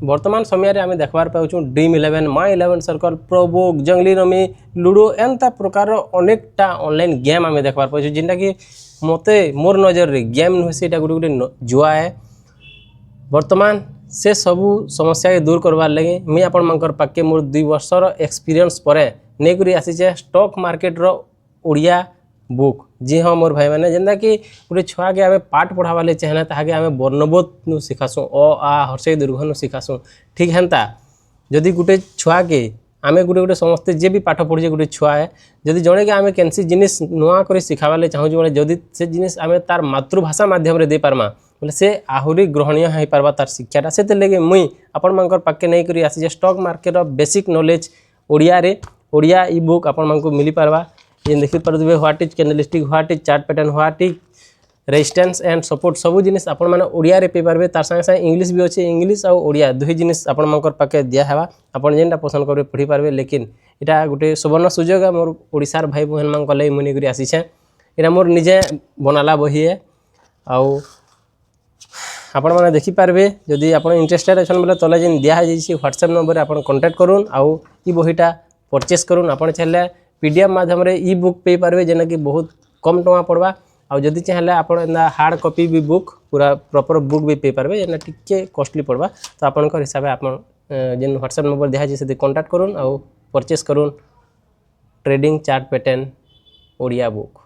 वर्तमान समय रे आम देखबार पाऊँ ड्रीम 11 माई 11 सर्कल प्रोबुक जंगली रमी लुडो एंता प्रकार अनेकटा ऑनलाइन गेम आम देखबार पाऊँ जिनटा कि मते मोर नजर रे गेम नुहे से गोटे गोटे जुआ है। वर्तमान से सबू समस्या के दूर करवार लगे मुई आपण मानकर पाके मोर 2 वर्षर एक्सपीरियंस पर नहीं आसीचे स्टॉक मार्केट रो ओडिया बुक। जी हाँ मोर भाई मैंने जेनता कि गोटे छुआ के आम पाठ पढ़ावा चाहना ताकि आम वर्णबोध नु शिखासु आ हर्षई दीर्घ नु शिखासु ठीक हेन्ता जदि गोटे छुआ के आम गोटे गोटे समस्ते जे भी पाठ पढ़े गोटे छुआ है जदि जड़े कि आम कैंसी जिनिस नुआ कर शिखावा चाहूँ बोले जदि से जिनिस आम तार मातृभाषा माध्यम दे पार्मा बोले से आहरी ग्रहणीय हो पार्बा तार शिक्षाटा से लगे मुई आपण मानकर पाके नहीं करी आसी stock market basic knowledge Odia रे ओडिया इ बुक आपण मानक मिली पार्बा। ये देखि पारे what is candlestick what is chart pattern what is resistance and support सबू जिनिस आपण माने ओडिया रे पे पारबे तार संगे संगे इंग्लिश भी अच्छे इंग्लिश और ओडिया दुही जिनिस आपण मानकर पाके दिया हेबा आपण जेनटा पसंद करबे पढ़ी पारबे। लेकिन इटा गोटे सुवर्ण सुजोग है मोर ओडिसार भाई बहन मान कले मुनि करी आसी छे इटा मोर निजे बनाला बही है आउ आपण माने देखि पारबे जदि आपण इंटरेस्टेड अछन बोले तले जेन दिया जाइछि व्हाट्सएप नंबर आपण कांटेक्ट करूँ आउ इ बहीटा परचेस करूँ आपण चाहे पीडीएफ माध्यम रे इ बुक पे पारबे जेना कि बहुत कम टଙ୍କା पड़वा आउ जदि चाहे आपण हार्ड कॉपी भी बुक पूरा प्रॉपर बुक भी पे पारबे जेना टिके कॉस्टली पड़वा तो आपण हिसाब से आपण जेन व्हाट्सएप नंबर दिया जाइछि से कांटेक्ट करूँ आउ परचेस करूँ trading chart pattern Odia book.